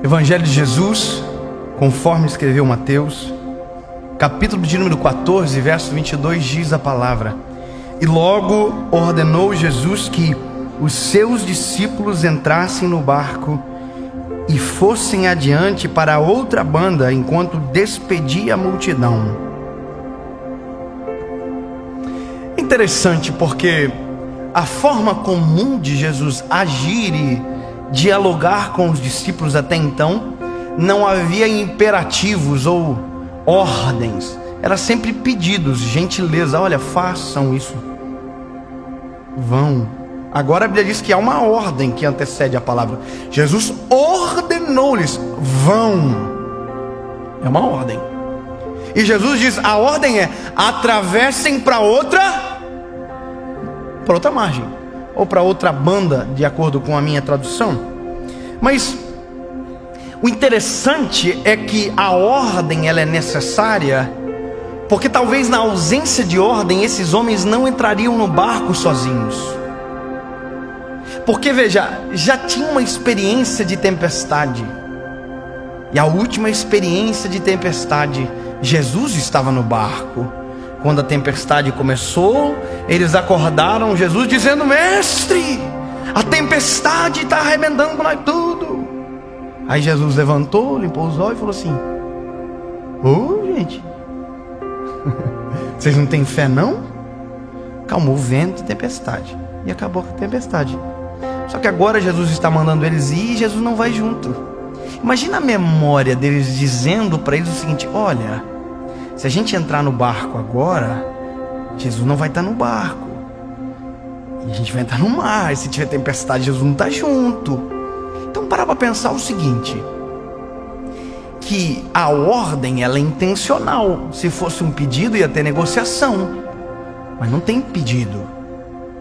Evangelho de Jesus, conforme escreveu Mateus, capítulo de número 14, verso 22, diz a palavra: E logo ordenou Jesus que os seus discípulos entrassem no barco e fossem adiante para a outra banda, enquanto despedia a multidão. Interessante, porque a forma comum de Jesus agir e dialogar com os discípulos até então, não havia imperativos ou ordens, era sempre pedidos, gentileza. Olha, façam isso, vão. Agora a Bíblia diz que há uma ordem que antecede a palavra. Jesus ordenou-lhes: vão. É uma ordem. E Jesus diz: a ordem é: atravessem para outra margem, ou para outra banda, de acordo com a minha tradução. Mas o interessante é que a ordem, ela é necessária, porque talvez na ausência de ordem, esses homens não entrariam no barco sozinhos. Porque veja, já tinha uma experiência de tempestade, e a última experiência de tempestade, Jesus estava no barco. Quando a tempestade começou, eles acordaram Jesus dizendo: Mestre, a tempestade está arrebentando com nós tudo. Aí Jesus levantou, limpou os olhos e falou assim: gente, vocês não têm fé não? Calmou o vento e a tempestade, e acabou a tempestade. Só que agora Jesus está mandando eles ir e Jesus não vai junto. Imagina a memória deles dizendo para eles o seguinte: olha, se a gente entrar no barco agora, Jesus não vai estar no barco, e a gente vai entrar no mar, e se tiver tempestade, Jesus não está junto. Então para pensar o seguinte, que a ordem, ela é intencional. Se fosse um pedido, ia ter negociação, mas não tem pedido,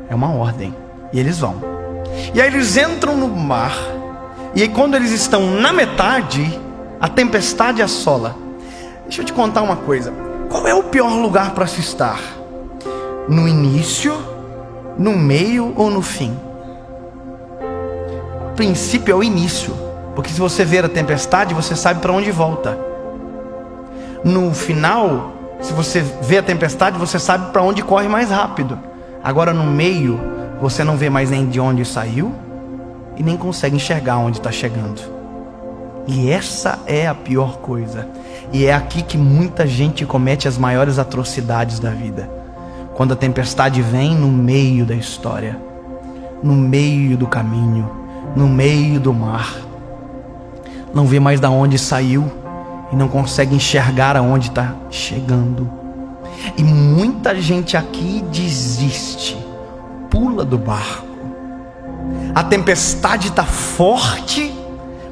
é uma ordem, e eles vão. E aí eles entram no mar, e aí quando eles estão na metade, a tempestade assola. Deixa eu te contar uma coisa: qual é o pior lugar para se estar? No início, no meio ou no fim? O princípio é o início, porque se você ver a tempestade, você sabe para onde volta. No final, se você vê a tempestade, você sabe para onde corre mais rápido. Agora no meio, você não vê mais nem de onde saiu e nem consegue enxergar onde está chegando. E essa é a pior coisa. E é aqui que muita gente comete as maiores atrocidades da vida. Quando a tempestade vem no meio da história, no meio do caminho, no meio do mar, não vê mais de onde saiu e não consegue enxergar aonde está chegando. E muita gente aqui desiste, pula do barco. A tempestade está forte,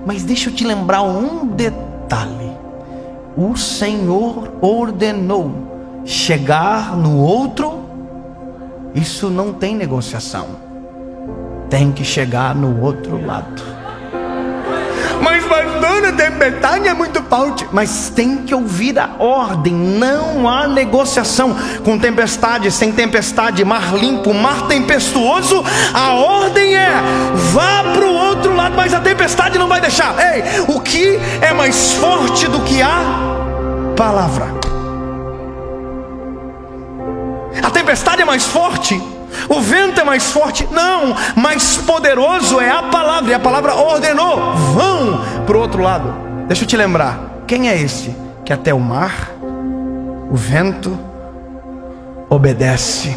mas deixa eu te lembrar um detalhe: o Senhor ordenou chegar no outro. Isso não tem negociação, tem que chegar no outro lado. Mas pastor, a tempestade é muito forte. Mas tem que ouvir a ordem, não há negociação. Com tempestade, sem tempestade, mar limpo, mar tempestuoso, a ordem é: vá para o outro lado. Mas a tempestade não vai deixar. Ei, o que é mais forte do que a palavra? A tempestade é mais forte, o vento é mais forte? Não, mais poderoso é a palavra. E a palavra ordenou: vão para o outro lado. Deixa eu te lembrar, quem é esse que até o mar, o vento, obedece?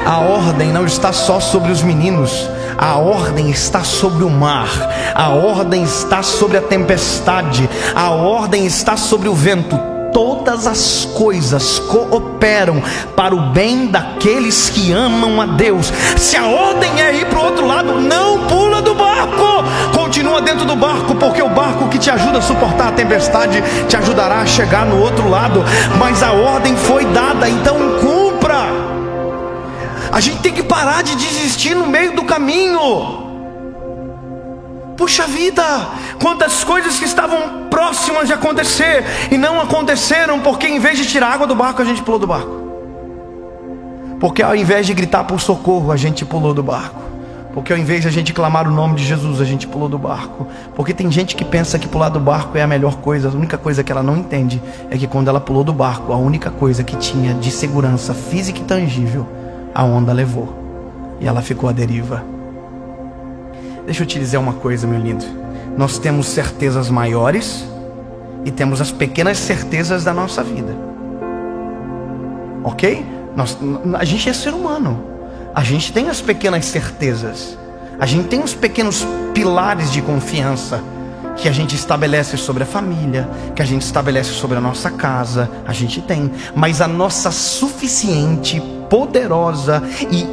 A ordem não está só sobre os meninos, a ordem está sobre o mar, a ordem está sobre a tempestade, a ordem está sobre o vento. Todas as coisas cooperam para o bem daqueles que amam a Deus. Se a ordem é ir para o outro lado, não pula do barco, continua dentro do barco, porque o barco que te ajuda a suportar a tempestade te ajudará a chegar no outro lado. Mas a ordem foi dada, então cumpra. A gente tem que parar de desistir no meio do caminho. Puxa vida, quantas coisas que estavam próximas de acontecer e não aconteceram, porque em vez de tirar água do barco, a gente pulou do barco. Porque ao invés de gritar por socorro, a gente pulou do barco. Porque ao invés de a gente clamar o nome de Jesus, a gente pulou do barco. Porque tem gente que pensa que pular do barco é a melhor coisa. A única coisa que ela não entende é que quando ela pulou do barco, a única coisa que tinha de segurança física e tangível, a onda levou. E ela ficou à deriva. Deixa eu te dizer uma coisa, meu lindo. Nós temos certezas maiores e temos as pequenas certezas da nossa vida. Ok? A gente é ser humano. A gente tem as pequenas certezas. A gente tem os pequenos pilares de confiança que a gente estabelece sobre a família, que a gente estabelece sobre a nossa casa. A gente tem. Mas a nossa suficiente, poderosa e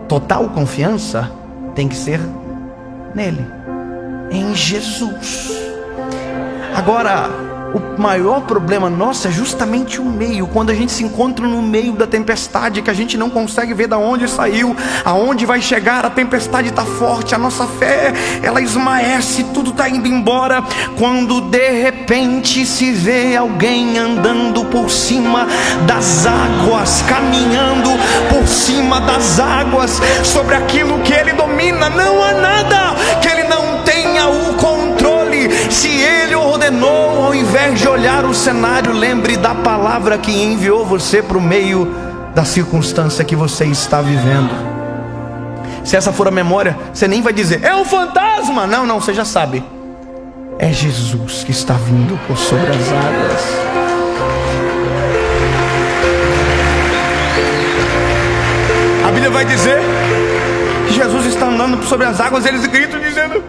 total confiança tem que ser nele, em Jesus. Agora, o maior problema nosso é justamente o meio. Quando a gente se encontra no meio da tempestade, que a gente não consegue ver de onde saiu, aonde vai chegar, a tempestade está forte, a nossa fé, ela esmaece, tudo está indo embora. Quando de repente se vê alguém andando por cima das águas, caminhando por cima das águas, sobre aquilo que ele domina, não há nada que ele não tenha o controle. Se ele ordenou, ao invés de olhar o cenário, lembre da palavra que enviou você para o meio da circunstância que você está vivendo. Se essa for a memória, você nem vai dizer, é um fantasma. Não, você já sabe. É Jesus que está vindo por sobre as águas. A Bíblia vai dizer que Jesus está andando por sobre as águas, eles gritam dizendo,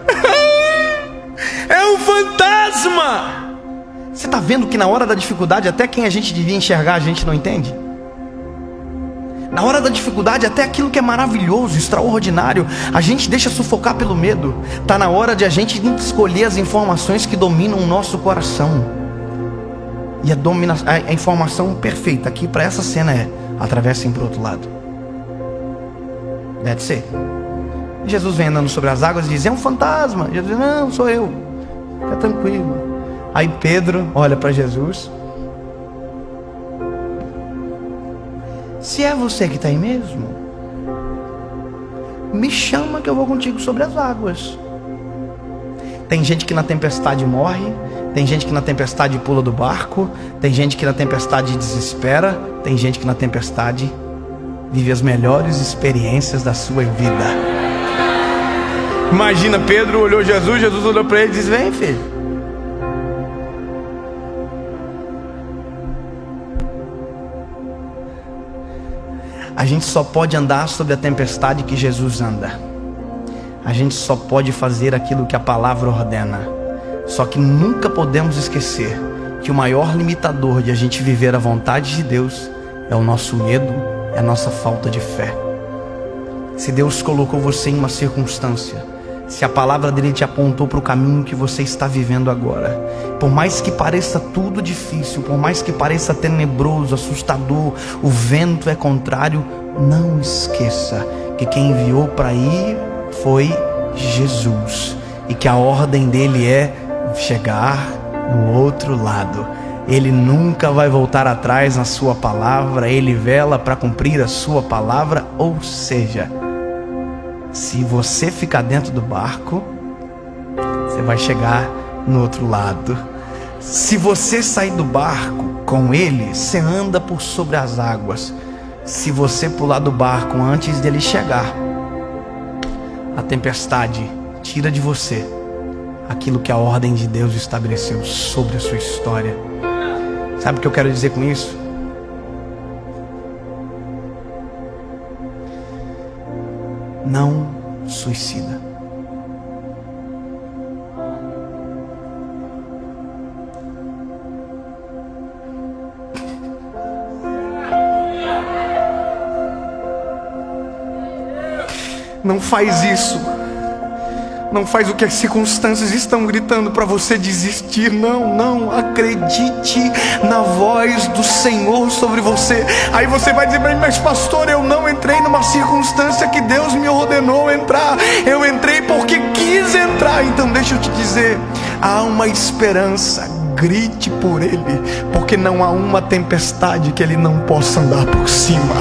é um fantasma. Você está vendo que na hora da dificuldade, até quem a gente devia enxergar, a gente não entende? Na hora da dificuldade, até aquilo que é maravilhoso, extraordinário, a gente deixa sufocar pelo medo. Está na hora de a gente escolher as informações que dominam o nosso coração. E a informação perfeita aqui para essa cena é: atravessem para o outro lado. That's it. Jesus vem andando sobre as águas e diz, é um fantasma. Jesus diz, não, sou eu. Fica tranquilo. Aí Pedro olha para Jesus. Se é você que está aí mesmo, me chama que eu vou contigo sobre as águas. Tem gente que na tempestade morre. Tem gente que na tempestade pula do barco. Tem gente que na tempestade desespera. Tem gente que na tempestade vive as melhores experiências da sua vida. Imagina, Pedro olhou Jesus, Jesus olhou para ele e disse, vem, filho. A gente só pode andar sobre a tempestade que Jesus anda. A gente só pode fazer aquilo que a palavra ordena. Só que nunca podemos esquecer que o maior limitador de a gente viver a vontade de Deus é o nosso medo, é a nossa falta de fé. Se Deus colocou você em uma circunstância, se a palavra dele te apontou para o caminho que você está vivendo agora, por mais que pareça tudo difícil, por mais que pareça tenebroso, assustador, o vento é contrário, não esqueça que quem enviou para ir foi Jesus, e que a ordem dele é chegar no outro lado. Ele nunca vai voltar atrás na sua palavra, ele vela para cumprir a sua palavra. Ou seja, se você ficar dentro do barco, você vai chegar no outro lado. Se você sair do barco com ele, você anda por sobre as águas. Se você pular do barco antes dele chegar, a tempestade tira de você aquilo que a ordem de Deus estabeleceu sobre a sua história. Sabe o que eu quero dizer com isso? Não suicida. Não faz isso. Não faz o que as circunstâncias estão gritando para você desistir. Não, acredite na voz do Senhor sobre você. Aí você vai dizer para mim, mas pastor, eu não entrei numa circunstância que Deus me ordenou entrar. Eu entrei porque quis entrar. Então deixa eu te dizer, há uma esperança. Grite por Ele, porque não há uma tempestade que Ele não possa andar por cima.